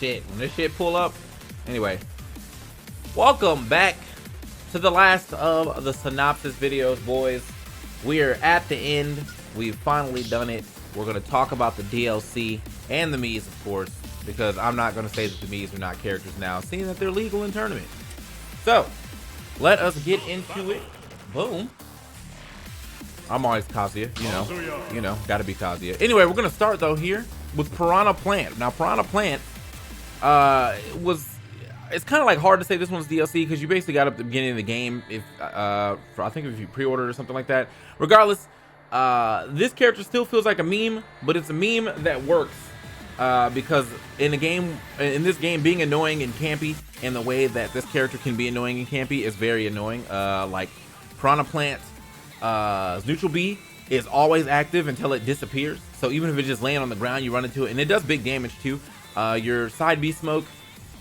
shit. When this shit pull up. Anyway, welcome back to the last of the synopsis videos, boys. We are at the end. We've finally done it. We're going to talk about the DLC and the Miis, of course, because I'm not going to say that the Miis are not characters now, seeing that they're legal in tournament. So, let us get into it. Boom. I'm always Kazuya, you know, gotta be Kazuya. Anyway, we're gonna start though here with Piranha Plant. Now, Piranha Plant it's kind of like hard to say this one's DLC because you basically got up at the beginning of the game if I think if you pre-ordered or something like that. Regardless, this character still feels like a meme, but it's a meme that works because in this game, being annoying and campy in the way that this character can be annoying and campy is very annoying. Like Piranha Plant. Neutral B is always active until it disappears. So even if it just lands on the ground, you run into it, and it does big damage too. Your side B smoke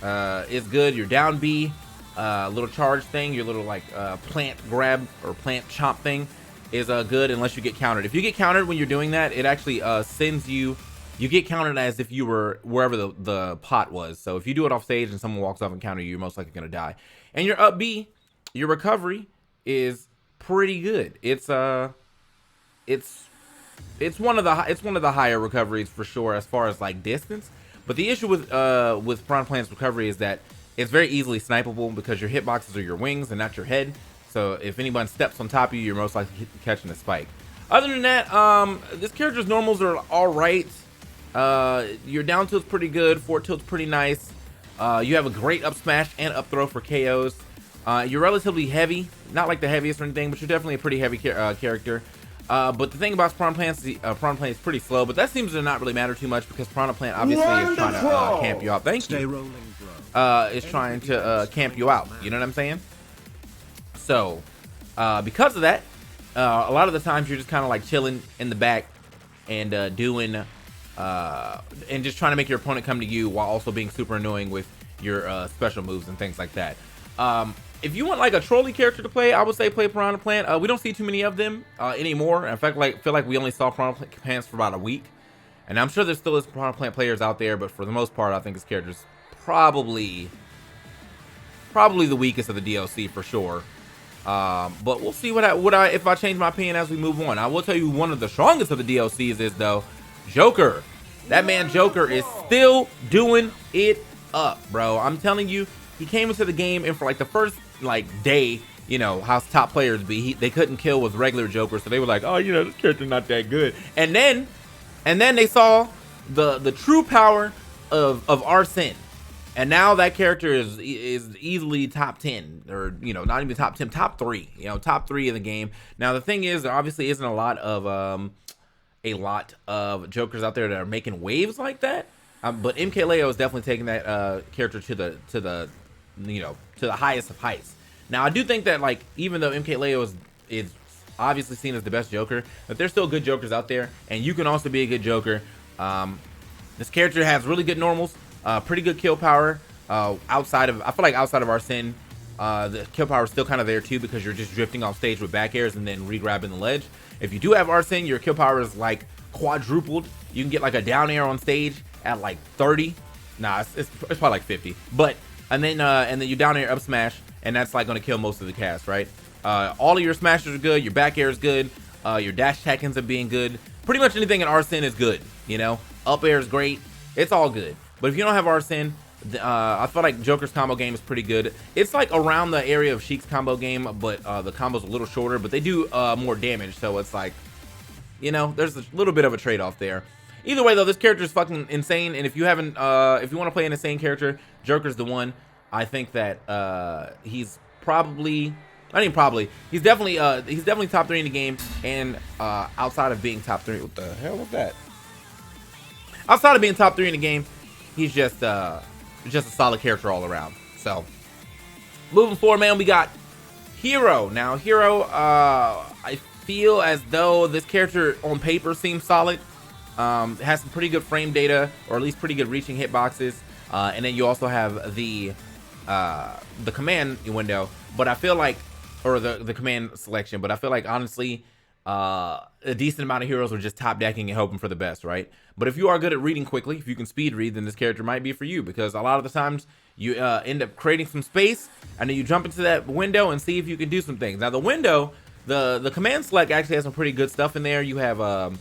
is good. Your down B little charge thing, your little like plant grab or plant chomp thing is good unless you get countered. If you get countered when you're doing that, it actually sends you. You get countered as if you were wherever the pot was. So if you do it off stage and someone walks off and counter you, you're most likely gonna die. And your up B, your recovery is pretty good. It's one of the higher recoveries for sure as far as like distance. But the issue with Piranha Plant's recovery is that it's very easily snipeable because your hitboxes are your wings and not your head. So if anyone steps on top of you, you're most likely catching a spike. Other than that, this character's normals are all right. Your down tilt's pretty good. Forward tilt's pretty nice. You have a great up smash and up throw for KOs. You're relatively heavy, not like the heaviest or anything, but you're definitely a pretty heavy character. But the thing about Piranha Plant is pretty slow, but that seems to not really matter too much because Piranha Plant obviously is trying to camp you out. Thank you. Is trying to camp you out. You know what I'm saying? So, because of that, a lot of the times you're just kind of like chilling in the back and doing and just trying to make your opponent come to you while also being super annoying with your special moves and things like that. If you want like a trolley character to play, I would say play Piranha Plant. We don't see too many of them anymore. In fact, feel like we only saw Piranha Plants for about a week, and I'm sure there still is Piranha Plant players out there. But for the most part, I think this character's probably the weakest of the DLC for sure. But we'll see if I change my opinion as we move on. I will tell you one of the strongest of the DLCs is though Joker. That man Joker is still doing it up, bro. I'm telling you. He came into the game and for like the first like day, you know, how top players be, they couldn't kill with regular Joker, so they were like, oh, you know, this character's not that good. And then they saw the true power of Arsene, and now that character is easily top 10, or you know, not even top 10, top 3. You know, top 3 in the game. Now the thing is, there obviously isn't a lot of Jokers out there that are making waves like that. But MK Leo is definitely taking that character to the highest of heights. Now I do think that like even though MK Leo is obviously seen as the best Joker, that there's still good Jokers out there, and you can also be a good Joker. This character has really good normals, pretty good kill power. I feel like outside of Arsene, the kill power is still kind of there too because you're just drifting off stage with back airs and then re-grabbing the ledge. If you do have Arsene, your kill power is like quadrupled. You can get like a down air on stage at like 30. Nah, it's probably like 50. But and then you down air up smash, and that's like gonna kill most of the cast, right? All of your smashes are good. Your back air is good. Your dash attack ends up being good. Pretty much anything in Arsene is good. You know, up air is great. It's all good. But if you don't have Arsene, I feel like Joker's combo game is pretty good. It's like around the area of Sheik's combo game, but the combo's a little shorter, but they do more damage. So it's like, you know, there's a little bit of a trade-off there. Either way though, this character is fucking insane, and if you haven't if you want to play an insane character, Joker's the one. I think that he's definitely top 3 in the game, and outside of being top 3, what the hell was that? Outside of being top 3 in the game, he's just a solid character all around. So moving forward, man, we got Hero. Now Hero, I feel as though this character on paper seems solid. Has some pretty good frame data, or at least pretty good reaching hitboxes, and then you also have the command window. But I feel like, or the command selection. But I feel like honestly, a decent amount of heroes are just top decking and hoping for the best, right? But if you are good at reading quickly, if you can speed read, then this character might be for you, because a lot of the times you end up creating some space and then you jump into that window and see if you can do some things. Now the window, the command select actually has some pretty good stuff in there. You have a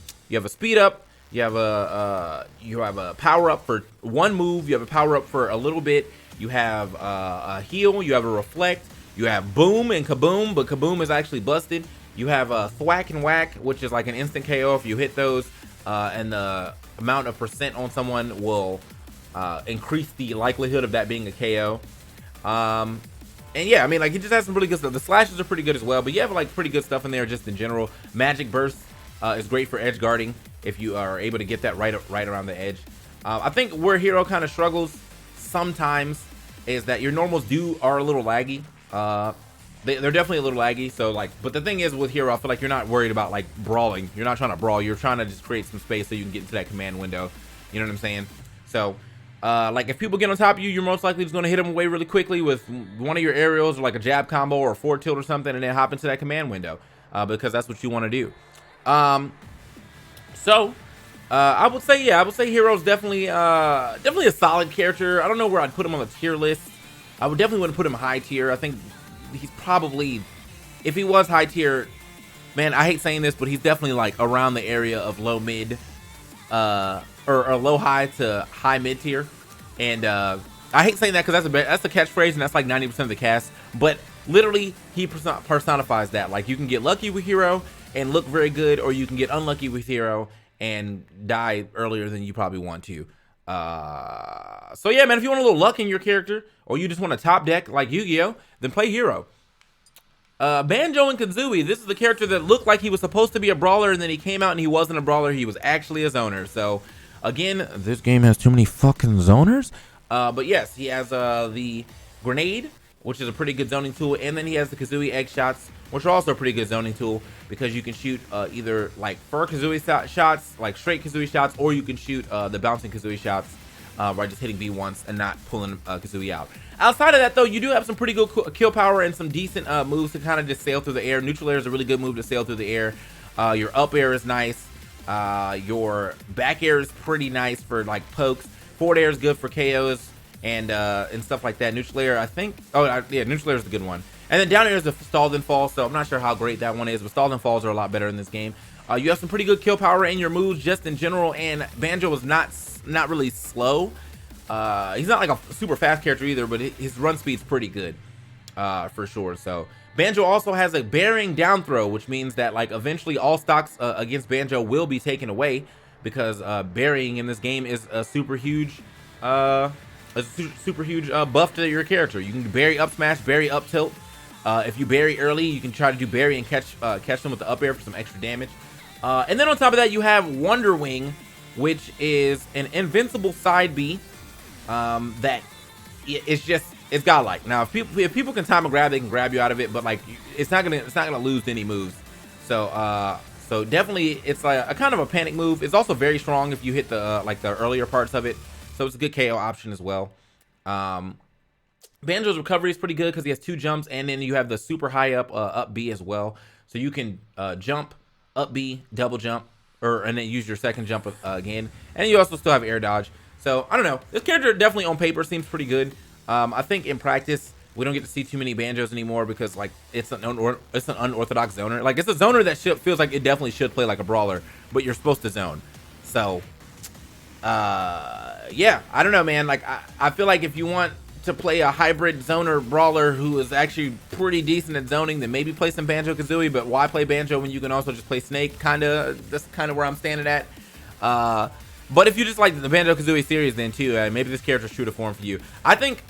speed up, you have a power up for one move, you have a power up for a little bit, you have a heal, you have a reflect, you have boom and kaboom, but kaboom is actually busted. You have a thwack and whack, which is like an instant KO if you hit those, and the amount of percent on someone will increase the likelihood of that being a KO. And yeah, I mean, like, it just has some really good stuff. The slashes are pretty good as well, but you have like pretty good stuff in there just in general. Magic burst is great for edge guarding if you are able to get that right around the edge. I think where hero kind of struggles sometimes is that your normals are a little laggy. They're definitely a little laggy, so like, but the thing is with hero, I feel like you're not worried about like brawling. You're not trying to brawl, you're trying to just create some space so you can get into that command window. You know what I'm saying? So like, if people get on top of you, you're most likely just going to hit them away really quickly with one of your aerials, or like a jab combo or a forward tilt or something, and then hop into that command window, because that's what you want to do. So I would say, yeah, I would say hero's definitely a solid character. I don't know where I'd put him on the tier list. I would definitely want to put him high tier. I think he's probably, if he was high tier, man, I hate saying this, but he's definitely like around the area of low mid, or low high to high mid tier. And I hate saying that because that's a catchphrase, and that's like 90% of the cast. But literally, he personifies that. Like, you can get lucky with hero and look very good, or you can get unlucky with hero and die earlier than you probably want to. So yeah, man, if you want a little luck in your character, or you just want a top deck like Yu-Gi-Oh, then play hero. Banjo and Kazooie, this is the character that looked like he was supposed to be a brawler, and then he came out and he wasn't a brawler, he was actually a zoner. So again, this game has too many fucking zoners. But yes, he has the grenade, which is a pretty good zoning tool, and then he has the Kazooie egg shots, which are also a pretty good zoning tool, because you can shoot either like fur Kazooie shots, like straight Kazooie shots, or you can shoot the bouncing Kazooie shots by just hitting B once and not pulling Kazooie out. Outside of that, though, you do have some pretty good kill power and some decent moves to kind of just sail through the air. Neutral air is a really good move to sail through the air. Your up air is nice. Your back air is pretty nice for like pokes. Forward air is good for KOs and stuff like that. Neutral air, I think. Oh yeah, neutral air is the good one. And then down air is the stalled and fall. So I'm not sure how great that one is, but stalled and falls are a lot better in this game. You have some pretty good kill power in your moves just in general, and Banjo is not really slow. He's not like a super fast character either, but his run speed's pretty good for sure. So Banjo also has a bearing down throw, which means that like eventually all stocks against Banjo will be taken away, because burying in this game is a super huge buff to your character. You can bury up smash, bury up tilt. If you bury early, you can try to do bury and catch them with the up air for some extra damage. And then on top of that, you have Wonder Wing, which is an invincible side B that it's godlike. Now, if people can time a grab, they can grab you out of it, but like it's not gonna lose any moves. So so definitely it's like a kind of a panic move. It's also very strong if you hit the like the earlier parts of it. So it's a good KO option as well. Banjo's recovery is pretty good because he has 2 jumps, and then you have the super high up B as well. So you can jump, up B, double jump, and then use your second jump again. And you also still have air dodge. So I don't know. This character definitely on paper seems pretty good. I think in practice we don't get to see too many Banjos anymore, because like it's an unorthodox zoner. Like, it's a zoner that feels like it definitely should play like a brawler, but you're supposed to zone. So yeah, I don't know, man. Like I feel like if you want to play a hybrid zoner brawler who is actually pretty decent at zoning, then maybe play some Banjo Kazooie. But why play Banjo when you can also just play Snake? That's kind of where I'm standing at. But if you just like the Banjo Kazooie series, then too, maybe this character's true to form for you. I think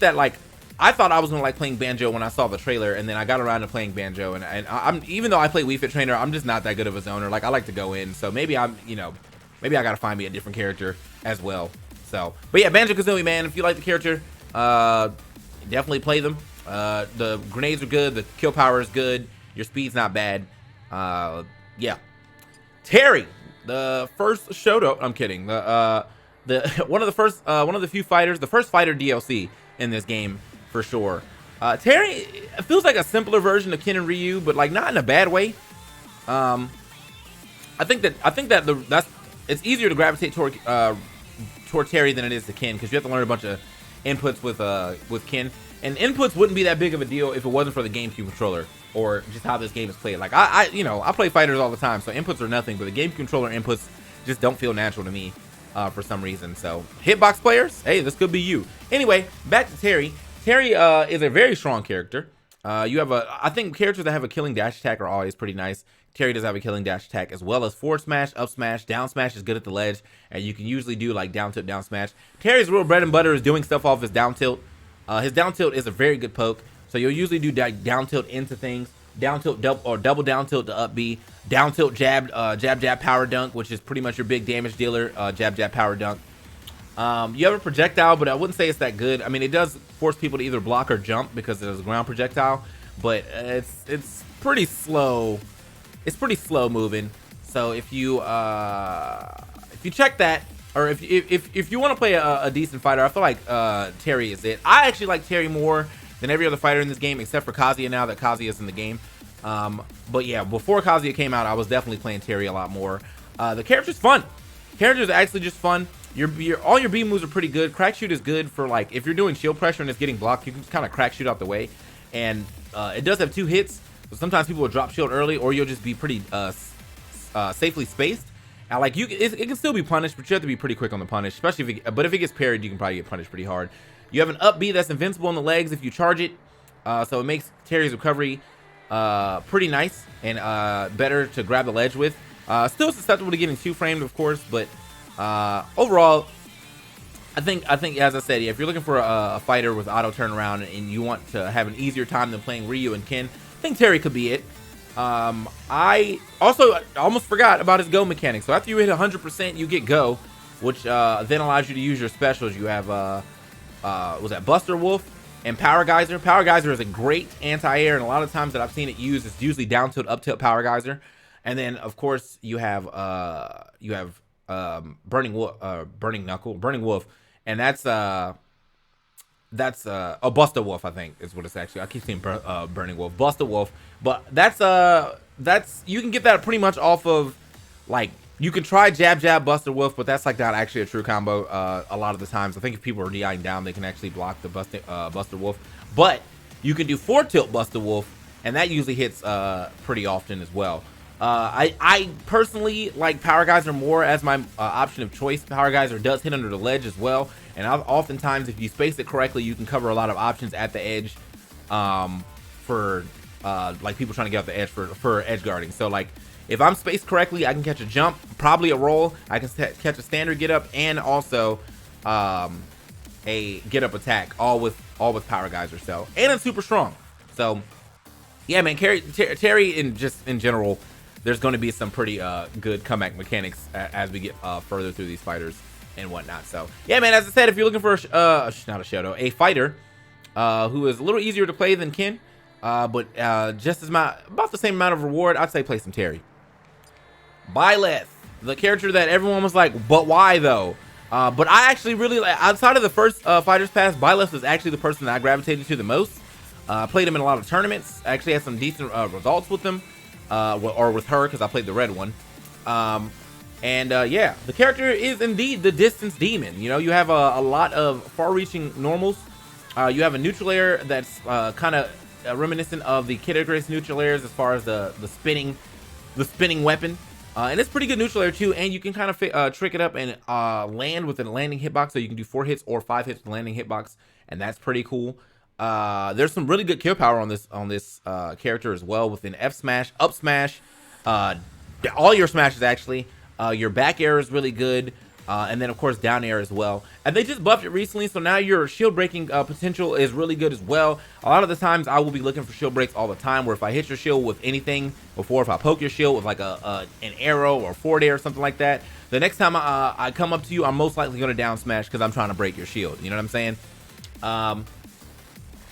that like I thought I was gonna like playing Banjo when I saw the trailer, and then I got around to playing Banjo, and I'm, even though I play Wii Fit Trainer, I'm just not that good of a zoner. Like, I like to go in, so maybe maybe I gotta find me a different character as well. So, but yeah, Banjo Kazooie, man, if you like the character, definitely play them. The grenades are good, the kill power is good, your speed's not bad. Yeah. Terry, the first Shoto, I'm kidding. One of the few fighters, the first fighter DLC in this game for sure. Terry, it feels like a simpler version of Ken and Ryu, but like not in a bad way. I think that it's easier to gravitate toward Terry than it is to Ken, because you have to learn a bunch of inputs with Ken, and inputs wouldn't be that big of a deal if it wasn't for the GameCube controller or just how this game is played. Like I play fighters all the time, so inputs are nothing, but the GameCube controller inputs just don't feel natural to me for some reason. So hitbox players, hey, this could be you. Anyway, back to Terry. Terry is a very strong character. You have I think characters that have a killing dash attack are always pretty nice. Terry does have a killing dash attack, as well as forward smash, up smash, down smash is good at the ledge, and you can usually do like down tilt, down smash. Terry's real bread and butter is doing stuff off his down tilt. His down tilt is a very good poke, so you'll usually do down tilt into things, down tilt double down tilt to up B, down tilt jab, jab power dunk, which is pretty much your big damage dealer, jab power dunk. You have a projectile, but I wouldn't say it's that good. I mean, it does force people to either block or jump because it is a ground projectile, but it's pretty slow. It's pretty slow moving. So if you check that, or if you want to play a decent fighter, I feel like Terry is it. I actually like Terry more than every other fighter in this game, except for Kazuya now that Kazuya is in the game. But yeah, before Kazuya came out, I was definitely playing Terry a lot more. The character's fun. Character's actually just fun. All your B moves are pretty good. Crack shoot is good for, like, if you're doing shield pressure and it's getting blocked, you can just kind of crack shoot out the way. And it does have 2 hits. So sometimes people will drop shield early, or you'll just be pretty safely spaced. And like it can still be punished, but you have to be pretty quick on the punish, especially if it gets parried, you can probably get punished pretty hard. You have an up B that's invincible on the legs if you charge it, so it makes Terry's recovery pretty nice and better to grab the ledge with. Still susceptible to getting 2-framed, of course, but overall, I think as I said, yeah, if you're looking for a fighter with auto turnaround and you want to have an easier time than playing Ryu and Ken, I think Terry could be it. I almost forgot about his go mechanic. So after you hit 100%, you get go, which then allows you to use your specials. You have was that Buster Wolf and Power Geyser. Power Geyser is a great anti-air, and a lot of times that I've seen it used, it's usually down tilt, up tilt Power Geyser. And then of course you have Burning Wolf, and that's Buster Wolf, I think is what it's actually. I keep saying Burning Wolf, Buster Wolf, but that's you can get that pretty much off of, like, you can try jab Buster Wolf, but that's like not actually a true combo a lot of the times. I think if people are DIing down, they can actually block the Buster Wolf, but you can do 4 tilt Buster Wolf, and that usually hits pretty often as well. I personally like Power Geyser more as my option of choice. Power Geyser does hit under the ledge as well, and oftentimes if you space it correctly, you can cover a lot of options at the edge for like people trying to get off the edge for edge guarding. So like if I'm spaced correctly, I can catch a jump, probably a roll, I can catch a standard get up, and also a get up attack, all with Power Geyser. So, and it's super strong. So yeah, man, Terry in general, there's going to be some pretty good comeback mechanics as we get further through these fighters and whatnot. So yeah, man, as I said, if you're looking for a fighter who is a little easier to play than Ken, but just about the same amount of reward, I'd say play some Terry. Byleth, the character that everyone was like, but why though? But I actually really, outside of the first Fighters Pass, Byleth is actually the person that I gravitated to the most. Played him in a lot of tournaments. I actually had some decent results with him, or with her, because I played the red one. Yeah, the character is indeed the distance demon. You know, you have a lot of far-reaching normals. You have a neutral air that's kind of reminiscent of the Kid Icarus neutral airs as far as the spinning weapon. And it's pretty good neutral air too, and you can kind of trick it up and land with a landing hitbox, so you can do 4 hits or 5 hits with landing hitbox, and that's pretty cool. There's some really good kill power on this character as well, with an F smash, up smash, all your smashes actually. Your back air is really good, and then of course down air as well. And they just buffed it recently, so now your shield breaking potential is really good as well. A lot of the times I will be looking for shield breaks all the time, where if I hit your shield with anything before, if I poke your shield with like an arrow or forward air or something like that, the next time I come up to you, I'm most likely going to down smash because I'm trying to break your shield. You know what I'm saying?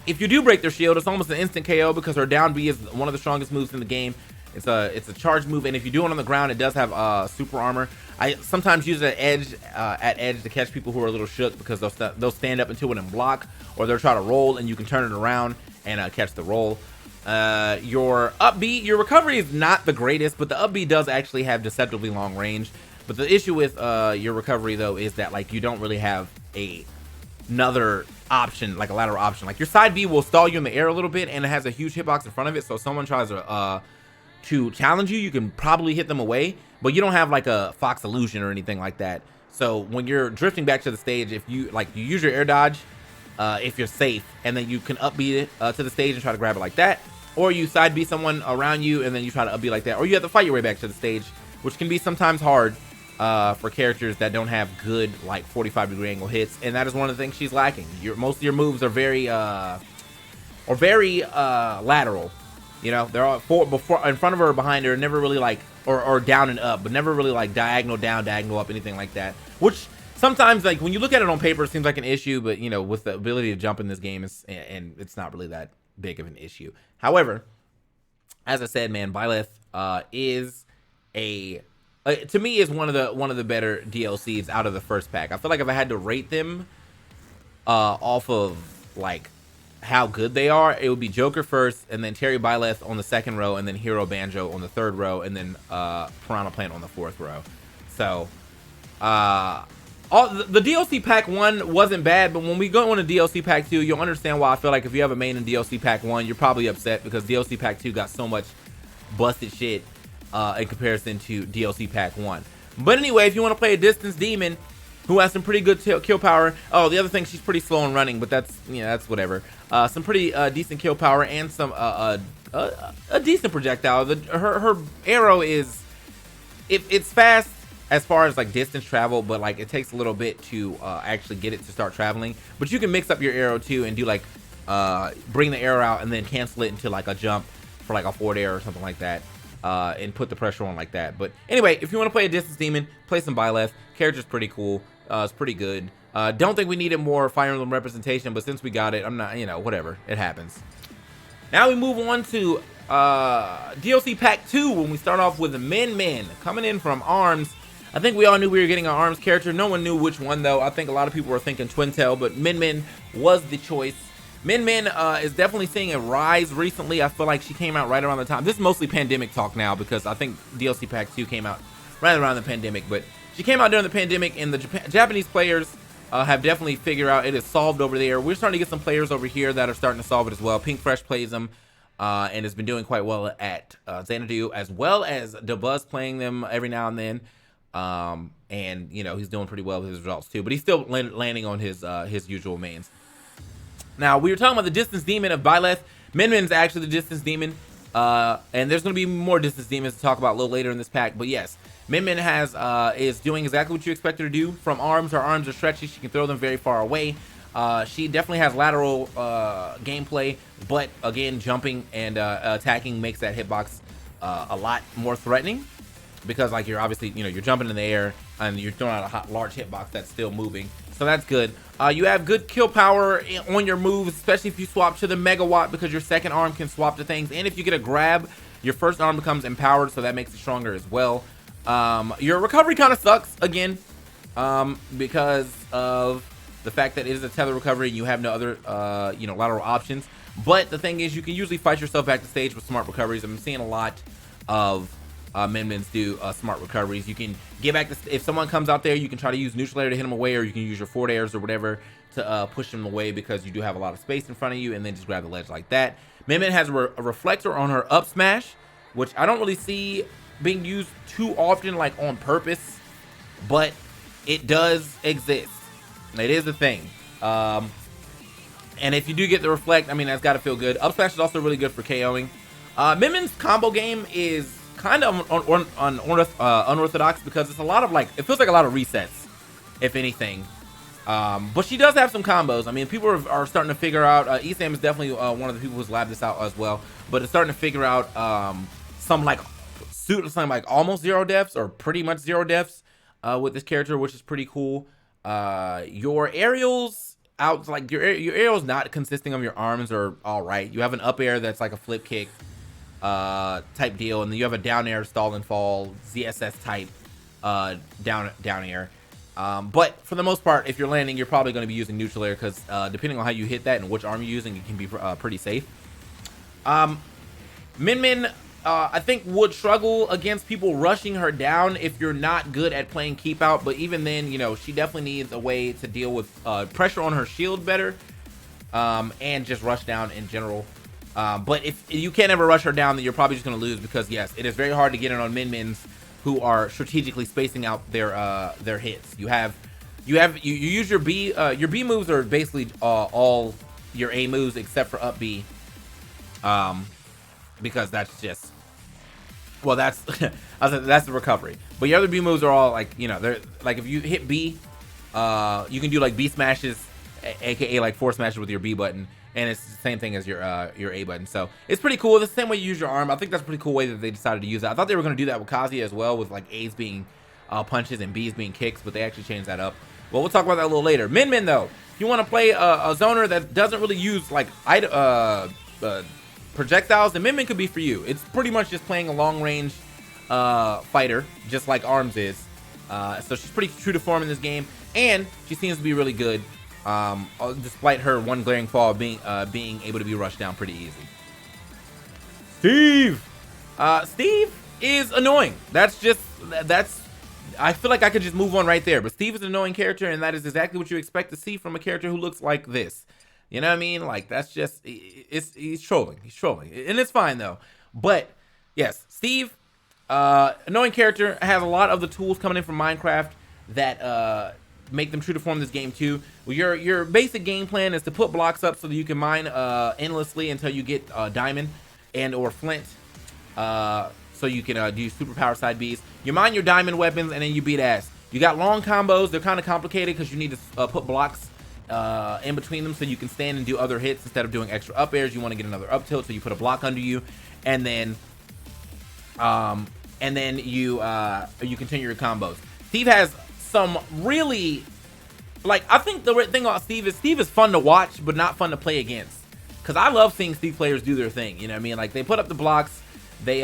If you do break their shield, it's almost an instant KO because her down B is one of the strongest moves in the game. It's a charge move, and if you do it on the ground, it does have super armor. I sometimes use it at edge to catch people who are a little shook, because they'll stand up into it and block, or they'll try to roll, and you can turn it around and catch the roll. Your up B, your recovery is not the greatest, but the up B does actually have deceptively long range. But the issue with your recovery though is that like you don't really have another option, like a lateral option. Like your side B will stall you in the air a little bit, and it has a huge hitbox in front of it. So if someone tries to challenge you, you can probably hit them away, but you don't have like a Fox illusion or anything like that. So when you're drifting back to the stage, if you you use your air dodge, if you're safe, and then you can up B it to the stage and try to grab it like that, or you side B someone around you and then you try to up B like that, or you have to fight your way back to the stage, which can be sometimes hard for characters that don't have good like 45-degree angle hits, and that is one of the things she's lacking. Most of your moves are very lateral. You know, they're all before in front of her or behind her, never really like or down and up, but never really like diagonal down, diagonal up, anything like that. Which sometimes, like when you look at it on paper, it seems like an issue, but you know, with the ability to jump in this game, and it's not really that big of an issue. However, as I said, man, Byleth is to me is one of the better DLCs out of the first pack. I feel like if I had to rate them off of like how good they are, it would be Joker first, and then Terry Byleth on the second row, and then Hero Banjo on the third row, and then Piranha Plant on the fourth row. So the DLC pack 1 wasn't bad, but when we go into DLC pack 2, you'll understand why I feel like if you have a main in DLC pack 1, you're probably upset because DLC pack 2 got so much busted shit in comparison to DLC pack 1. But anyway, if you want to play a distance demon who has some pretty good kill power. Oh, the other thing, she's pretty slow in running, but that's, you know, that's whatever. Some pretty decent kill power and some a decent projectile. Her arrow is it's fast as far as like distance travel, but like it takes a little bit to actually get it to start traveling. But you can mix up your arrow too and do like bring the arrow out and then cancel it into like a jump for like a forward air or something like that. And put the pressure on like that. But anyway, if you want to play a distance demon, play some Byleth. Character's pretty cool. It's pretty good. Don't think we needed more Fire Emblem representation, but since we got it, I'm not, you know, whatever. It happens. Now we move on to DLC Pack 2 when we start off with Min Min coming in from ARMS. I think we all knew we were getting an ARMS character. No one knew which one though. I think a lot of people were thinking Twin Tail, but Min Min was the choice. Min Min is definitely seeing a rise recently. I feel like she came out right around the time. This is mostly pandemic talk now because I think DLC Pack 2 came out right around the pandemic. But she came out during the pandemic, and the Japanese players have definitely figured out it is solved over there. We're starting to get some players over here that are starting to solve it as well. Pink Fresh plays them and has been doing quite well at Xanadu, as well as DeBuzz playing them every now and then. And, you know, he's doing pretty well with his results too. But he's still landing on his usual mains. Now, we were talking about the distance demon of Byleth. Min Min's actually the distance demon. And there's going to be more distance demons to talk about a little later in this pack. But yes, Min Min is doing exactly what you expect her to do from ARMS. Her arms are stretchy. She can throw them very far away. She definitely has lateral gameplay. But again, jumping and attacking makes that hitbox a lot more threatening. Because like you're obviously, you know, you're jumping in the air and you're throwing out a large hitbox that's still moving. So that's good. You have good kill power on your moves, especially if you swap to the Megawatt, because your second arm can swap to things. And if you get a grab, your first arm becomes empowered, so that makes it stronger as well. Your recovery kind of sucks, again, because of the fact that it is a tether recovery and you have no other, you know, lateral options. But the thing is, you can usually fight yourself back to stage with smart recoveries. I'm seeing a lot of Min Mins do smart recoveries. You can get back to, if someone comes out there, you can try to use neutral air to hit them away, or you can use your forward airs or whatever to push them away, because you do have a lot of space in front of you, and then just grab the ledge like that. Min Min has a reflector on her up smash, which I don't really see being used too often, like on purpose, but it does exist. It is a thing. And if you do get the reflect, I mean, that's got to feel good. Up smash is also really good for KOing. Min Min's combo game is kind of unorthodox, because it's a lot of like, it feels like a lot of resets, if anything. But she does have some combos. I mean, people are starting to figure out, Esam is definitely one of the people who's labbed this out as well, but it's starting to figure out something like almost zero deaths, or pretty much zero deaths with this character, which is pretty cool. Your aerials out, like your aerials not consisting of your arms, are all right. You have an up air that's like a flip kick type deal, and then you have a down air stall and fall ZSS type down air. But for the most part, if you're landing, you're probably going to be using neutral air, because depending on how you hit that and which arm you're using, it can be pretty safe. Min Min, I think would struggle against people rushing her down if you're not good at playing keep out. But even then, you know, she definitely needs a way to deal with pressure on her shield better, and just rush down in general. But if you can't ever rush her down, then you're probably just going to lose, because yes, it is very hard to get in on Min Mins who are strategically spacing out their hits. You use your B moves are basically all your A moves except for up B, because that's just, well, that's that's the recovery. But your other B moves are all like, you know, they're like, if you hit B, you can do like B smashes, aka like force smashes with your B button, and it's the same thing as your A button. So it's pretty cool. It's the same way you use your arm. I think that's a pretty cool way that they decided to use it. I thought they were going to do that with Kazuya as well, with like A's being punches and B's being kicks, but they actually changed that up. Well, we'll talk about that a little later. Min Min though, if you want to play a zoner that doesn't really use like projectiles, then Min Min could be for you. It's pretty much just playing a long range fighter, just like Arms is. So she's pretty true to form in this game, and she seems to be really good, despite her one glaring flaw being able to be rushed down pretty easy. Steve is annoying. That's I feel like I could just move on right there, but Steve is an annoying character, and that is exactly what you expect to see from a character who looks like this. You know what I mean? Like, that's just, he's trolling. He's trolling. And it's fine, though. But, yes, Steve, annoying character, has a lot of the tools coming in from Minecraft that make them true to form this game, too. Well, your basic game plan is to put blocks up so that you can mine endlessly until you get diamond and or flint, so you can do superpower side Bs. You mine your diamond weapons, and then you beat ass. You got long combos. They're kind of complicated because you need to put blocks in between them so you can stand and do other hits instead of doing extra up airs. You want to get another up tilt, so you put a block under you, and then you continue your combos. Steve has some really, like, I think the thing about Steve is fun to watch but not fun to play against, because I love seeing Steve players do their thing. You know what I mean? Like, they put up the blocks, they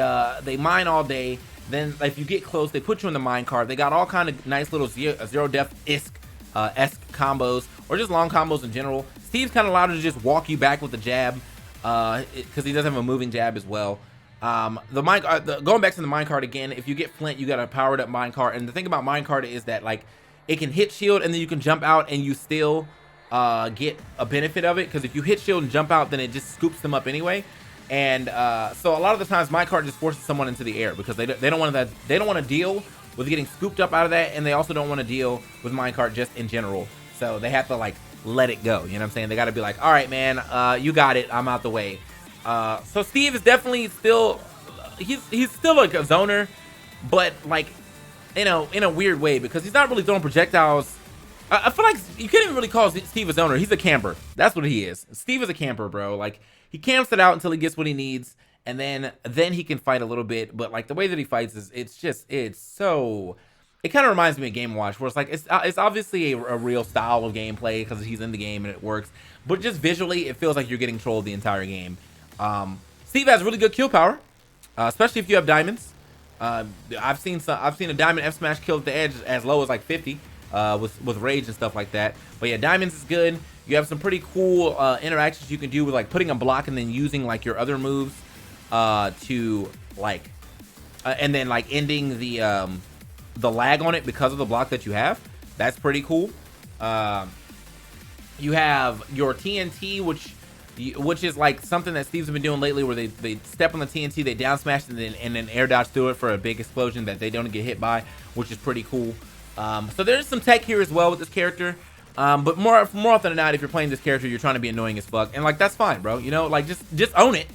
mine all day, then if you get close, they put you in the mine cart. They got all kind of nice little zero depth esque combos, or just long combos in general. Steve's kind of allowed to just walk you back with the jab, because he does have a moving jab as well. Going back to the minecart again, if you get flint, you got a powered up minecart, and the thing about minecart is that, like, it can hit shield and then you can jump out and you still get a benefit of it, because if you hit shield and jump out, then it just scoops them up anyway. And so a lot of the times minecart just forces someone into the air, because they don't want to deal with getting scooped up out of that, and they also don't want to deal with minecart just in general. So they have to, like, let it go. You know what I'm saying? They got to be like, all right, man, you got it. I'm out the way. So Steve is definitely still, he's still like a zoner, but like, you know, in a weird way, because he's not really throwing projectiles. I feel like you can't even really call Steve a zoner. He's a camper. That's what he is. Steve is a camper, bro. Like, he camps it out until he gets what he needs, and then he can fight a little bit. But like, the way that he fights is, it's so, it kind of reminds me of Game & Watch, where it's like, it's obviously a real style of gameplay because he's in the game and it works, but just visually it feels like you're getting trolled the entire game. Steve has really good kill power, especially if you have diamonds. I've seen a diamond F smash kill at the edge as low as like 50 with rage and stuff like that. But yeah, diamonds is good. You have some pretty cool interactions you can do with, like, putting a block and then using like your other moves to like and then like ending the lag on it because of the block that you have. That's pretty cool. You have your TNT, which is like something that Steve's been doing lately, where they step on the TNT, they down smash and then air dodge through it for a big explosion that they don't get hit by, which is pretty cool. So there's some tech here as well with this character. But more often than not, if you're playing this character, you're trying to be annoying as fuck, and like, that's fine, bro. You know, like, just own it,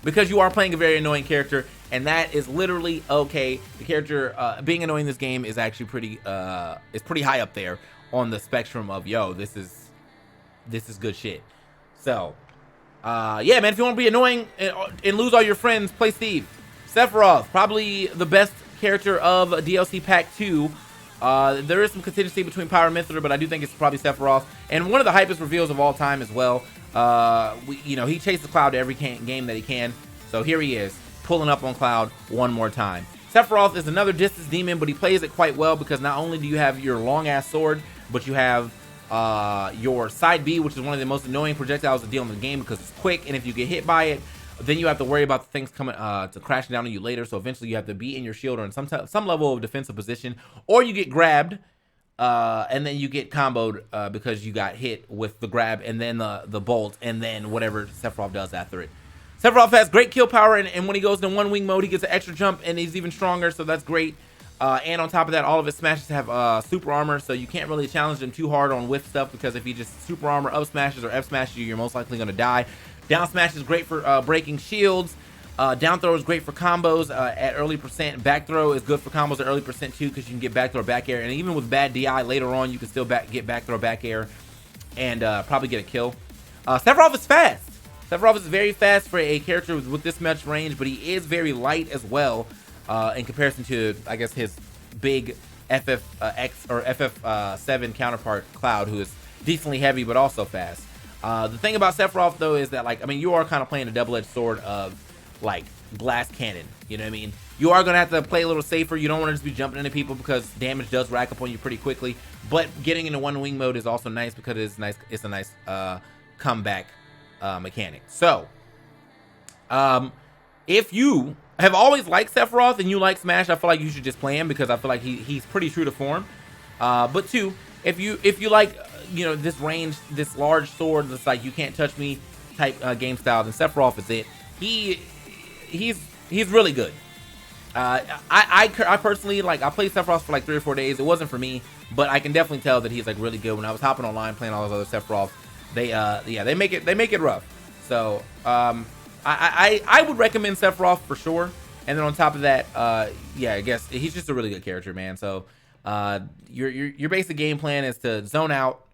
because you are playing a very annoying character, and that is literally okay. The character being annoying in this game is actually pretty high up there on the spectrum of, yo, this is good shit. So yeah, man, if you want to be annoying and lose all your friends, play Steve. Sephiroth, probably the best character of DLC Pack 2. There is some contingency between Pyra and Mythra, but I do think it's probably Sephiroth, and one of the hypest reveals of all time as well. You know, he chases Cloud to every game that he can, so here he is, pulling up on Cloud one more time. Sephiroth is another distance demon, but he plays it quite well, because not only do you have your long-ass sword, but you have your side B, which is one of the most annoying projectiles to deal in the game, because it's quick, and if you get hit by it, then you have to worry about the things coming to crashing down on you later. So eventually you have to be in your shield or in some level of defensive position, or you get grabbed, and then you get comboed because you got hit with the grab and then the bolt and then whatever Sephiroth does after it. Sephiroth has great kill power, and when he goes in one wing mode, he gets an extra jump and he's even stronger, so that's great. And on top of that, all of his smashes have super armor, so you can't really challenge him too hard on whiff stuff, because if he just super armor up smashes or F smashes you, you're most likely going to die. Down smash is great for breaking shields. Down throw is great for combos at early percent. Back throw is good for combos at early percent too, because you can get back throw, back air, and even with bad DI later on, you can still get back throw, back air, and probably get a kill. Sephiroth is fast. Sephiroth is very fast for a character with this much range, but he is very light as well in comparison to, I guess, his big FF7 counterpart, Cloud, who is decently heavy but also fast. The thing about Sephiroth, though, is that, like, I mean, you are kind of playing a double-edged sword of, like, glass cannon. You know what I mean? You are going to have to play a little safer. You don't want to just be jumping into people, because damage does rack up on you pretty quickly. But getting into one wing mode is also nice, because it's a nice comeback mechanic. So, if you have always liked Sephiroth and you like Smash, I feel like you should just play him, because I feel like he's pretty true to form. But two, if you like, you know, this range, this large sword that's like you can't touch me type game style, then Sephiroth is it. He's really good. I personally, like, I played Sephiroth for like 3 or 4 days. It wasn't for me, but I can definitely tell that he's like really good. When I was hopping online playing all those other Sephiroths, they make it rough. So I would recommend Sephiroth for sure. And then on top of that, yeah, I guess he's just a really good character, man. So your basic game plan is to zone out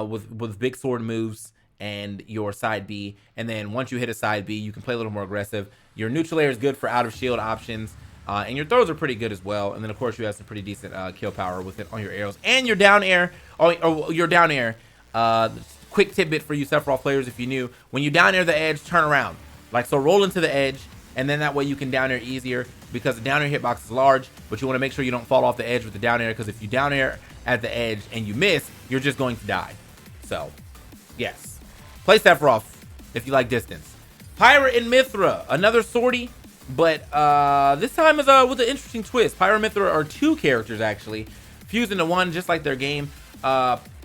with big sword moves and your side B, and then once you hit a side B, you can play a little more aggressive. Your neutral air is good for out of shield options, and your throws are pretty good as well. And then of course you have some pretty decent kill power with it on your arrows and your down air. Or your down air. Quick tidbit for you Sephiroth players, if you knew, when you down air the edge, turn around, like so, roll into the edge, and then that way you can down air easier, because the down air hitbox is large, but you want to make sure you don't fall off the edge with the down air, because if you down air at the edge and you miss, you're just going to die. So yes, play Sephiroth if you like distance. Pyra and Mythra, another sortie, but this time is with an interesting twist. Pyra and Mythra are 2 characters actually fused into one, just like their game.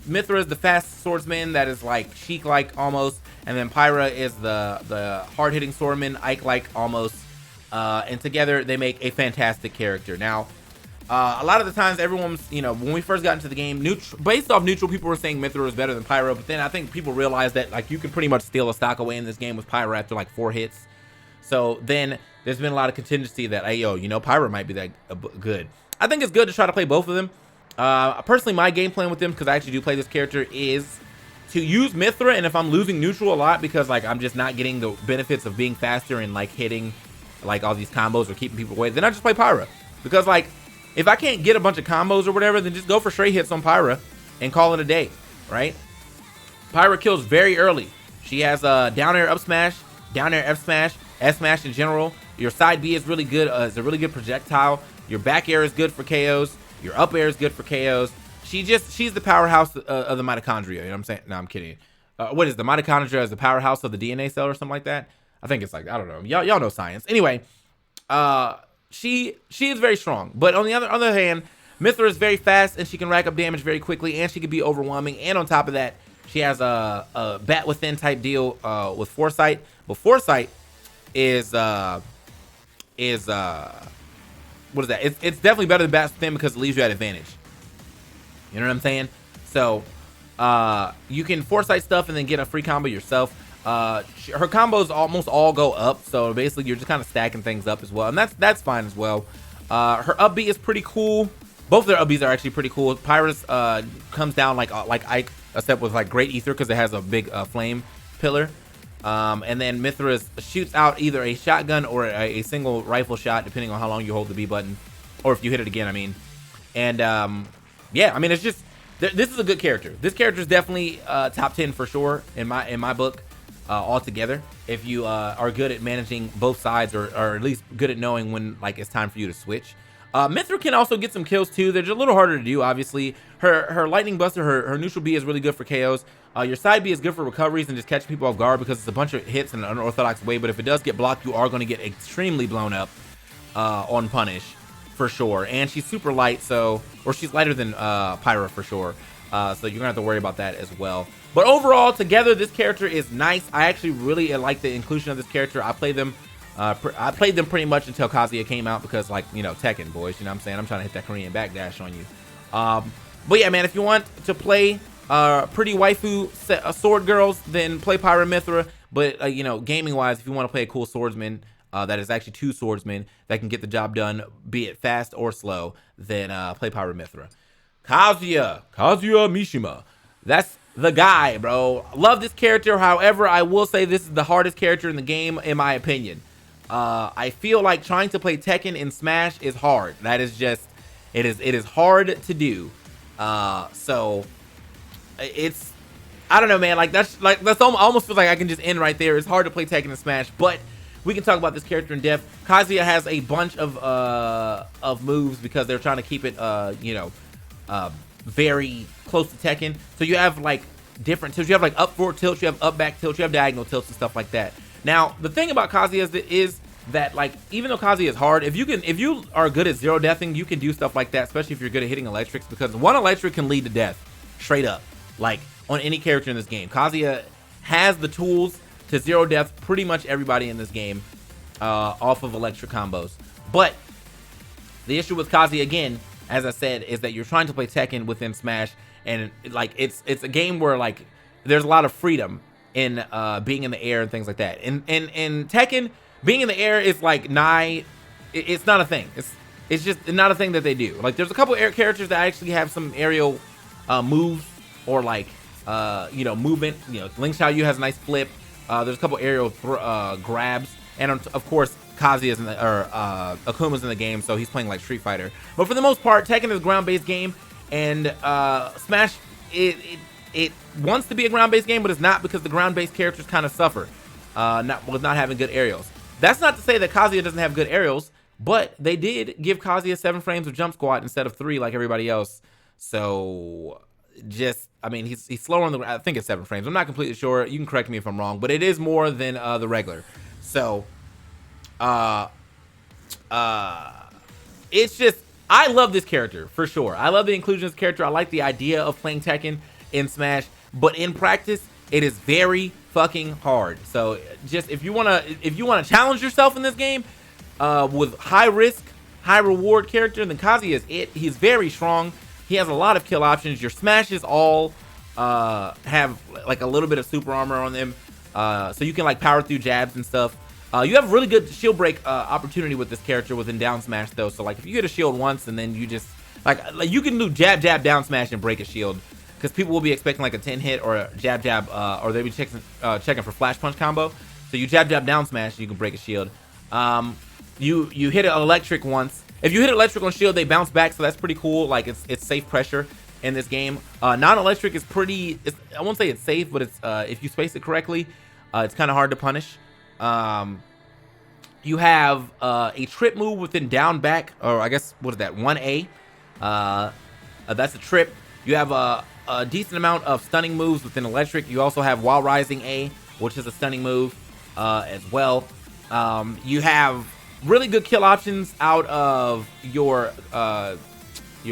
Mythra is the fast swordsman that is like Sheik-like almost, and then Pyra is the hard-hitting swordman, Ike-like almost, and together they make a fantastic character. Now, a lot of the times everyone's, you know, when we first got into the game, based off neutral, people were saying Mythra was better than Pyra, but then I think people realized that, like, you can pretty much steal a stock away in this game with Pyra after like 4 hits. So then there's been a lot of contingency that, hey, yo, you know, Pyra might be that good. I think it's good to try to play both of them. Personally, my game plan with them, because I actually do play this character, is to use Mythra, and if I'm losing neutral a lot because, like, I'm just not getting the benefits of being faster and, like, hitting, like, all these combos or keeping people away, then I just play Pyra. Because, like, if I can't get a bunch of combos or whatever, then just go for straight hits on Pyra and call it a day, right? Pyra kills very early. She has down air up smash, down air F smash, S smash in general. Your side B is really good. It's a really good projectile. Your back air is good for KOs. Your up air is good for KOs. She's the powerhouse of the mitochondria. You know what I'm saying? No, I'm kidding. What is the mitochondria? Is the powerhouse of the DNA cell or something like that? I think it's like, I don't know. Y'all know science. Anyway, she is very strong. But on the other hand, Mythra is very fast, and she can rack up damage very quickly, and she can be overwhelming. And on top of that, she has a bat within type deal with foresight. But foresight is what is that? It's definitely better than bat within, because it leaves you at advantage. You know what I'm saying? So you can foresight stuff and then get a free combo yourself. Her combos almost all go up, so basically you're just kind of stacking things up as well, and that's fine as well. Her up B is pretty cool. Both their up Bs are actually pretty cool. Pyra's comes down like Ike, except with like great ether, because it has a big flame pillar. And then Mythra shoots out either a shotgun or a single rifle shot, depending on how long you hold the B button, or if you hit it again, I mean. And yeah, I mean, it's just, this is a good character. This character is definitely top 10 for sure in my book altogether. If you are good at managing both sides, or at least good at knowing when like it's time for you to switch. Mythra can also get some kills too. They're just a little harder to do, obviously. Her lightning buster, her neutral B is really good for KOs. Your side B is good for recoveries and just catching people off guard because it's a bunch of hits in an unorthodox way. But if it does get blocked, you are going to get extremely blown up on punish for sure. And she's super light, so, or she's lighter than Pyra for sure. So you're gonna have to worry about that as well. But overall, together, this character is nice. I actually really like the inclusion of this character. I played them pretty much until Kazuya came out because, like, you know, Tekken boys, you know what I'm saying? I'm trying to hit that Korean backdash on you. But yeah, man, if you want to play pretty waifu sword girls, then play Pyra Mythra. But you know, gaming wise, if you want to play a cool swordsman that is actually 2 swordsmen that can get the job done, be it fast or slow, then play Pyra Mythra. Kazuya Mishima, that's the guy, bro. Love this character. However, I will say this is the hardest character in the game, in my opinion. I feel like trying to play Tekken in Smash is hard. That is just, it is hard to do. So it's, I don't know, man. Like that's I almost feel like I can just end right there. It's hard to play Tekken in Smash, but we can talk about this character in depth. Kazuya has a bunch of moves because they're trying to keep it, you know, very close to Tekken. So you have like different tilts. You have like up forward tilts, you have up back tilts, you have diagonal tilts and stuff like that. Now the thing about Kazuya is that, like, even though Kazuya is hard, if you are good at zero deathing, you can do stuff like that, especially if you're good at hitting electrics, because one electric can lead to death straight up, like on any character in this game. Kazuya has the tools to zero death pretty much everybody in this game off of electric combos. But the issue with Kazuya, again, as I said, is that you're trying to play Tekken within Smash, and like it's a game where, like, there's a lot of freedom in being in the air and things like that. In Tekken, being in the air is like it's not a thing. It's just not a thing that they do. Like, there's a couple air characters that actually have some aerial moves, or like you know, movement. You know, Link Xiaoyu has a nice flip. There's a couple aerial grabs, and of course Kazuya's Akuma's in the game, so he's playing like Street Fighter. But for the most part, Tekken is a ground-based game, and Smash it wants to be a ground-based game, but it's not, because the ground-based characters kind of suffer with not having good aerials. That's not to say that Kazuya doesn't have good aerials, but they did give Kazuya 7 frames of jump squat instead of 3 like everybody else. So just, I mean, he's slower on the, I think it's 7 frames. I'm not completely sure. You can correct me if I'm wrong, but it is more than the regular. So it's just, I love this character for sure. I love the inclusion of this character. I like the idea of playing Tekken in Smash, but in practice, it is very fucking hard. So just, if you wanna challenge yourself in this game with high risk, high reward character, then Kazuya is it. He's very strong. He has a lot of kill options. Your smashes all have like a little bit of super armor on them, so you can like power through jabs and stuff. You have really good shield break opportunity with this character within down smash though. So like if you hit a shield once and then you just like you can do jab jab down smash and break a shield, because people will be expecting like a 10 hit or a jab jab, or they'll be checking for flash punch combo. So you jab jab down smash, you can break a shield. You hit an electric once. If you hit electric on shield, they bounce back, so that's pretty cool. Like it's safe pressure in this game. Non-electric is pretty. I won't say it's safe, but it's if you space it correctly, it's kind of hard to punish. You have a trip move within down back, or I guess what is that, 1A? That's a trip. You have a decent amount of stunning moves within electric. You also have while rising A, which is a stunning move as well. You have really good kill options out of your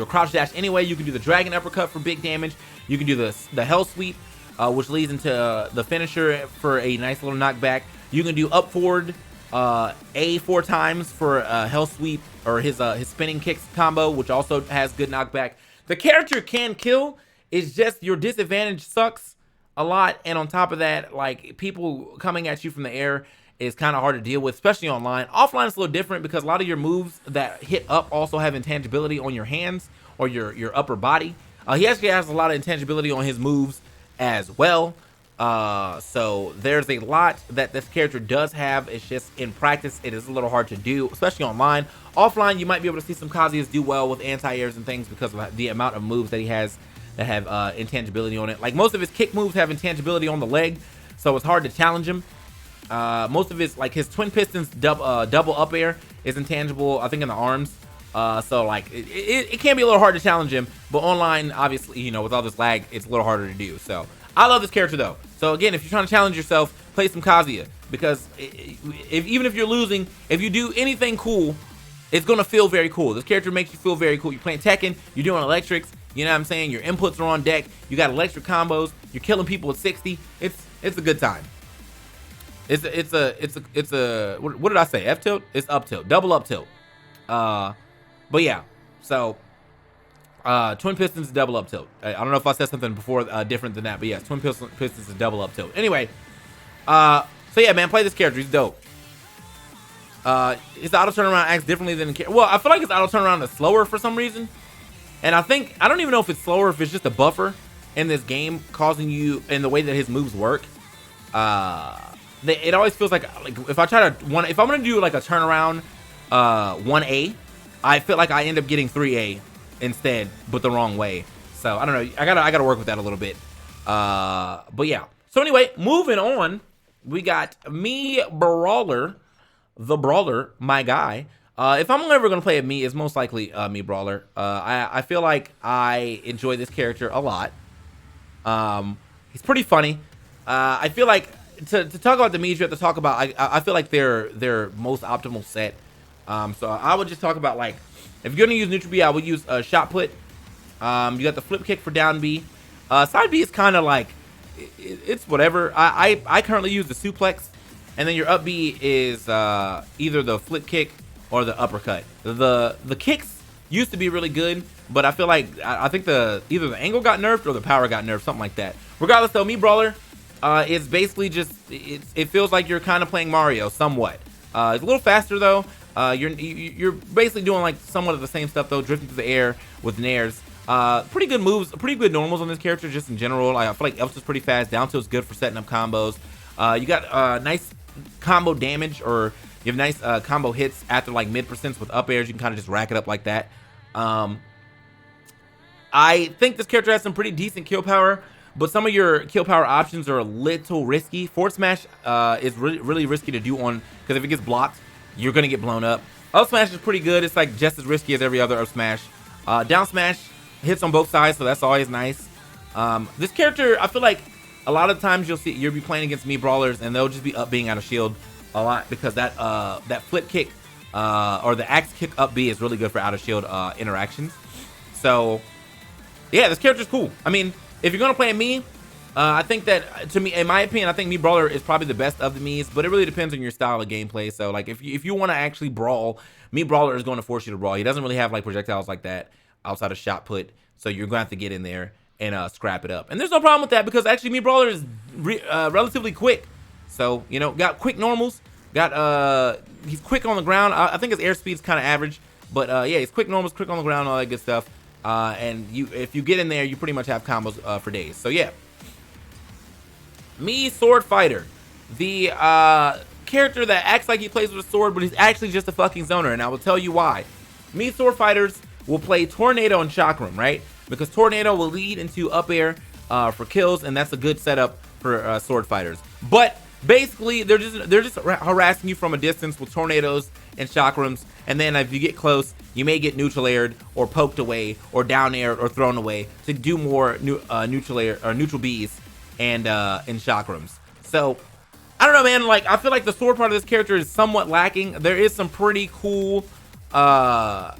crouch dash anyway. You can do the dragon uppercut for big damage. You can do the hell sweep, which leads into the finisher for a nice little knockback. You can do up forward A 4 times for hell sweep, or his spinning kicks combo, which also has good knockback. The character can kill. It's just your disadvantage sucks a lot, and on top of that, like, people coming at you from the air is kind of hard to deal with, especially online. Offline is a little different because a lot of your moves that hit up also have intangibility on your hands or your upper body. He actually has a lot of intangibility on his moves as well. So there's a lot that this character does have. It's just in practice, it is a little hard to do, especially online. Offline, you might be able to see some Kazuyas do well with anti-airs and things because of the amount of moves that he has that have intangibility on it. Like, most of his kick moves have intangibility on the leg, so it's hard to challenge him. Most of his, like, his twin pistons double up air is intangible, I think, in the arms. So like it can be a little hard to challenge him, but online, obviously, you know, with all this lag, it's a little harder to do. So I love this character though. So again, if you're trying to challenge yourself, play some Kazuya, because even if you're losing, if you do anything cool, it's gonna feel very cool. This character makes you feel very cool. You're playing Tekken, you're doing electrics, you know what I'm saying? Your inputs are on deck, you got electric combos, you're killing people at 60. It's a good time. It's a what did I say? F tilt? It's up tilt, double up tilt. But yeah, so twin pistons, double up tilt. I don't know if I said something before different than that, but yes, twin pistons is double up tilt. Anyway, so yeah, man, play this character. He's dope. His auto turnaround acts differently than well, I feel like his auto turnaround is slower for some reason, and I don't even know if it's slower, if it's just a buffer in this game causing you, in the way that his moves work. It always feels like if I try to if I'm gonna do like a turnaround 1A, I feel like I end up getting 3A instead, but the wrong way. So I don't know. I gotta work with that a little bit. But yeah. So anyway, moving on, we got Mii Brawler, the Brawler, my guy. If I'm ever gonna play a Mii, it's most likely Mii Brawler. I feel like I enjoy this character a lot. He's pretty funny. I feel like to talk about the Miis, you have to talk about. I feel like their most optimal set. So I would just talk about, like, if you're gonna use neutral B, I would use shot put. You got the flip kick for down B. Side B is kind of like it's whatever. I currently use the suplex, and then your up B is either the flip kick or the uppercut. The kicks used to be really good, but I feel like I think either the angle got nerfed or the power got nerfed, something like that. Regardless, though, Mii Brawler, it's basically just it feels like you're kind of playing Mario somewhat. It's a little faster though. You're basically doing like somewhat of the same stuff though, drifting through the air with nairs. Pretty good moves, pretty good normals on this character just in general. I feel like Elf's is pretty fast. Down tilt's good for setting up combos. You got nice combo damage, or you have nice combo hits after like mid percents with up airs. You can kind of just rack it up like that. I think this character has some pretty decent kill power, but some of your kill power options are a little risky. Forward smash is really risky to do on, because if it gets blocked, you're gonna get blown up. Up smash is pretty good. It's like just as risky as every other up smash. Down smash hits on both sides, so that's always nice. This character, I feel like a lot of times you'll be playing against Mii Brawlers and they'll just be up being out of shield a lot, because that flip kick or the axe kick up B is really good for out of shield interactions. So yeah, this character's cool. I mean, if you're gonna play a Mii, I think that, to me, in my opinion, I think Mii Brawler is probably the best of the Miis, but it really depends on your style of gameplay. So like if you want to actually brawl, Mii Brawler is going to force you to brawl. He doesn't really have like projectiles like that outside of shot put, so you're going to have to get in there and scrap it up. And there's no problem with that, because actually Mii Brawler is relatively quick. So, you know, got quick normals, he's quick on the ground. I think his airspeed is kind of average, but yeah, he's quick normals, quick on the ground, all that good stuff. And if you get in there, you pretty much have combos for days. So yeah. Mii Swordfighter, the character that acts like he plays with a sword, but he's actually just a fucking zoner, and I will tell you why. Mii Swordfighters will play Tornado and Chakram, right? Because Tornado will lead into up air for kills, and that's a good setup for sword fighters. But basically, they're just harassing you from a distance with tornadoes and chakrams, and then if you get close, you may get neutral aired or poked away or down aired or thrown away to do more neutral air or neutral Bs and chakrams. So I don't know, man. Like, I feel like the sword part of this character is somewhat lacking. There is some pretty cool like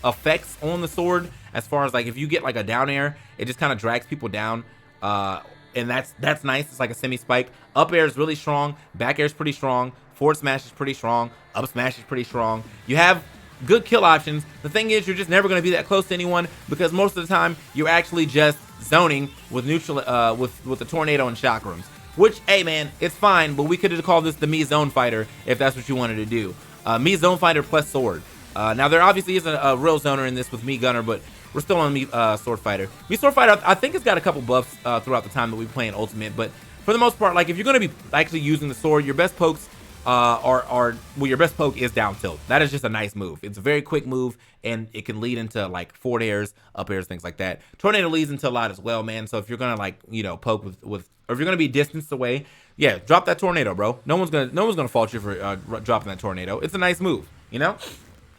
effects on the sword, as far as like if you get like a down air, it just kind of drags people down, and that's nice. It's like a semi spike. Up air is really strong, back air is pretty strong, forward smash is pretty strong, up smash is pretty strong. You have good kill options. The thing is, you're just never going to be that close to anyone, because most of the time you're actually just zoning with neutral with the tornado and chakrams, which, hey man, it's fine, but we could have called this the Mii Zone Fighter if that's what you wanted to do. Mii Zone Fighter plus sword. Now there obviously isn't a real zoner in this with Mii Gunner, but we're still on Mii Sword Fighter. Mii Sword Fighter, I think it's got a couple buffs throughout the time that we play in Ultimate, but for the most part, like if you're going to be actually using the sword, your best pokes your best poke is down tilt. That is just a nice move. It's a very quick move, and it can lead into like forward airs, up airs, things like that. Tornado leads into a lot as well, man. So if you're gonna like, you know, poke with or if you're gonna be distanced away, yeah, drop that tornado, bro. No one's gonna fault you for dropping that tornado. It's a nice move, you know.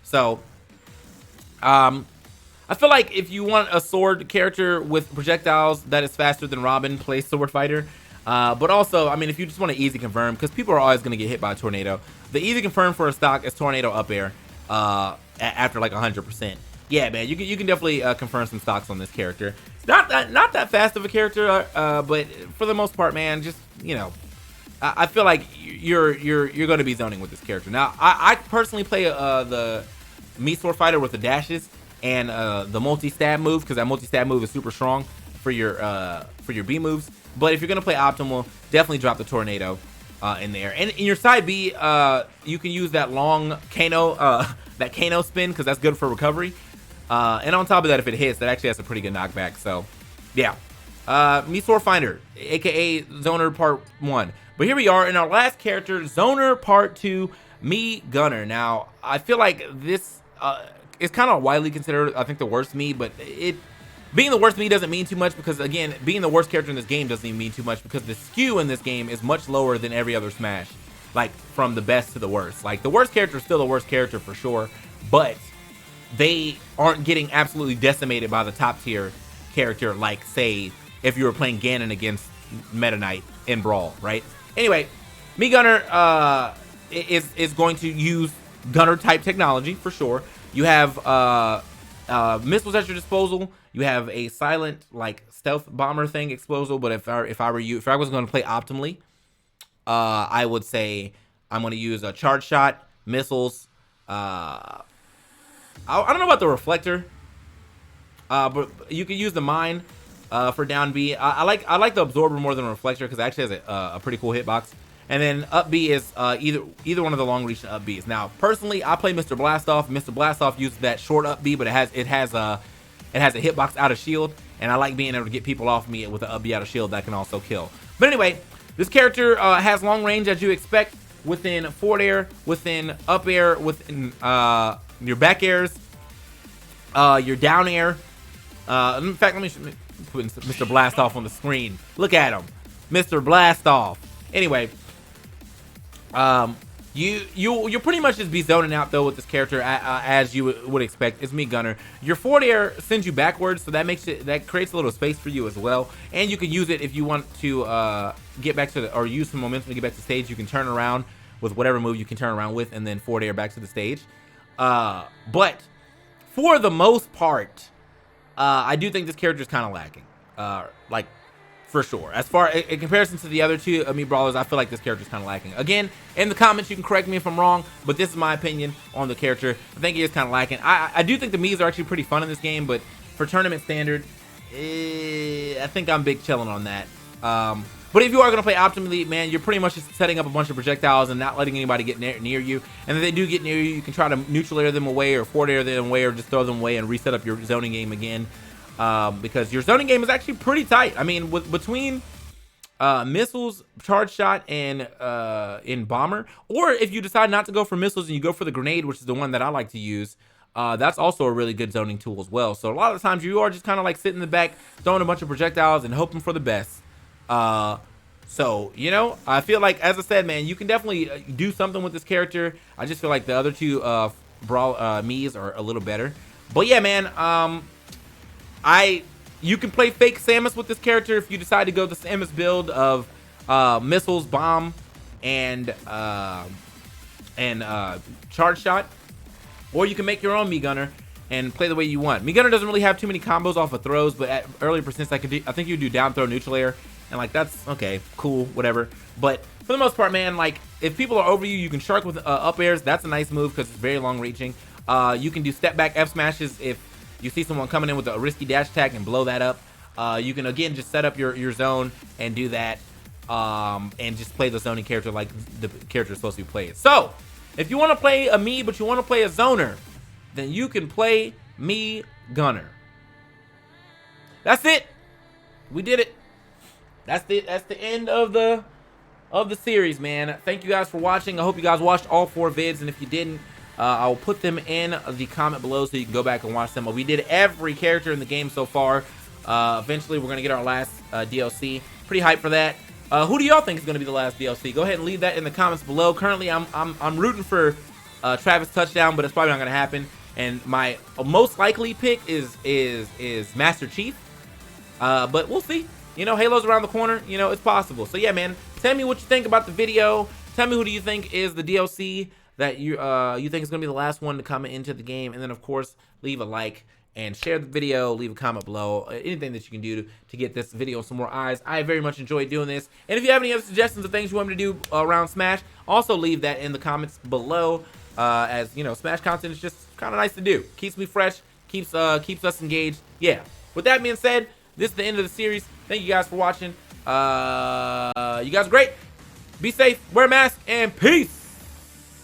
So, I feel like if you want a sword character with projectiles that is faster than Robin, play Swordfighter. But also, I mean, if you just want to easy confirm, because people are always going to get hit by a tornado, the easy confirm for a stock is tornado up air after like 100%. Yeah, man, you can definitely confirm some stocks on this character. It's not that fast of a character, but for the most part, man, just, you know, I feel like you're going to be zoning with this character. Now, I personally play the Mii Swordfighter with the dashes and the multi-stab move, because that multi-stab move is super strong for your B moves. But if you're gonna play optimal, definitely drop the tornado in there. And in your side B, you can use that long Kano spin, because that's good for recovery. And on top of that, if it hits, that actually has a pretty good knockback. So yeah, Mii Swordfighter, aka Zoner Part 1. But here we are in our last character, Zoner Part 2, Mii Gunner. Now I feel like this is kind of widely considered, I think, the worst Mii, but being the worst Mii doesn't mean too much, because again, being the worst character in this game doesn't even mean too much, because the skew in this game is much lower than every other Smash, like from the best to the worst. Like the worst character is still the worst character for sure, but they aren't getting absolutely decimated by the top tier character, like say if you were playing Ganon against Meta Knight in Brawl, right? Anyway, Mii Gunner is going to use Gunner type technology for sure. You have missiles at your disposal. You have a silent, like, stealth bomber thing explosive. But if I were you, if I was going to play optimally, I would say I'm going to use a charge shot, missiles. I don't know about the reflector, but you can use the mine for down B. I like the absorber more than a reflector, because it actually has a pretty cool hitbox. And then up B is either one of the long reach up Bs. Now, personally, I play Mr. Blastoff. Mr. Blastoff uses that short up B, but it has a hitbox out of shield, and I like being able to get people off me with an up B out of shield that can also kill. But anyway, this character has long range, as you expect, within forward air, within up air, within your back airs, your down air. In fact, let me put Mr. Blastoff on the screen. Look at him, Mr. Blastoff. Anyway. You'll pretty much just be zoning out though with this character, as you would expect. It's Mii Gunner. Your forward air sends you backwards, so that creates a little space for you as well. And you can use it if you want to get back to or use some momentum to get back to the stage. You can turn around with whatever move you can turn around with, and then forward air back to the stage. But for the most part, I do think this character is kind of lacking. Like, for sure. As far in comparison to the other two Mii Brawlers, I feel like this character is kind of lacking. Again, in the comments, you can correct me if I'm wrong, but this is my opinion on the character. I think he is kind of lacking. I do think the Miis are actually pretty fun in this game, but for tournament standard, I think I'm big chilling on that. But if you are going to play optimally, man, you're pretty much just setting up a bunch of projectiles and not letting anybody get near you. And if they do get near you, you can try to neutral air them away or forward air them away, or just throw them away and reset up your zoning game again. Because your zoning game is actually pretty tight. I mean, between missiles, charge shot, and in bomber, or if you decide not to go for missiles and you go for the grenade, which is the one that I like to use, that's also a really good zoning tool as well. So a lot of the times you are just kind of like sitting in the back, throwing a bunch of projectiles and hoping for the best. So, you know, I feel like, as I said, man, you can definitely do something with this character. I just feel like the other two Miis are a little better. But yeah, man, you can play fake Samus with this character if you decide to go the Samus build of missiles, bomb, and charge shot, or you can make your own Mii Gunner and play the way you want. Mii Gunner doesn't really have too many combos off of throws, but at earlier percents, I think you do down throw, neutral air, and like that's okay, cool, whatever. But for the most part, man, like if people are over you, you can shark with up airs. That's a nice move because it's very long reaching. You can do step back F smashes if you see someone coming in with a risky dash attack and blow that up. You can again just set up your zone and do that, and just play the zoning character like the character is supposed to be played. So if you want to play a Mii but you want to play a zoner, then you can play Mii Gunner. That's it. We did it. That's the end of the series, man. Thank you guys for watching. I hope you guys watched all 4 vids, and if you didn't, I'll put them in the comment below so you can go back and watch them. We did every character in the game so far. Eventually, we're gonna get our last DLC. Pretty hyped for that. Who do y'all think is gonna be the last DLC? Go ahead and leave that in the comments below. Currently, I'm rooting for Travis touchdown, but it's probably not gonna happen. And my most likely pick is Master Chief. But we'll see. You know, Halo's around the corner. You know, it's possible. So yeah, man, tell me what you think about the video. Tell me who do you think is the DLC that you think is gonna be the last one to come into the game, and then of course leave a like and share the video, leave a comment below, anything that you can do to get this video some more eyes. I very much enjoyed doing this, and if you have any other suggestions of things you want me to do around Smash, also leave that in the comments below. As you know, Smash content is just kind of nice to do. Keeps me fresh, keeps us engaged. Yeah. With that being said, this is the end of the series. Thank you guys for watching. You guys are great. Be safe, wear a mask, and peace.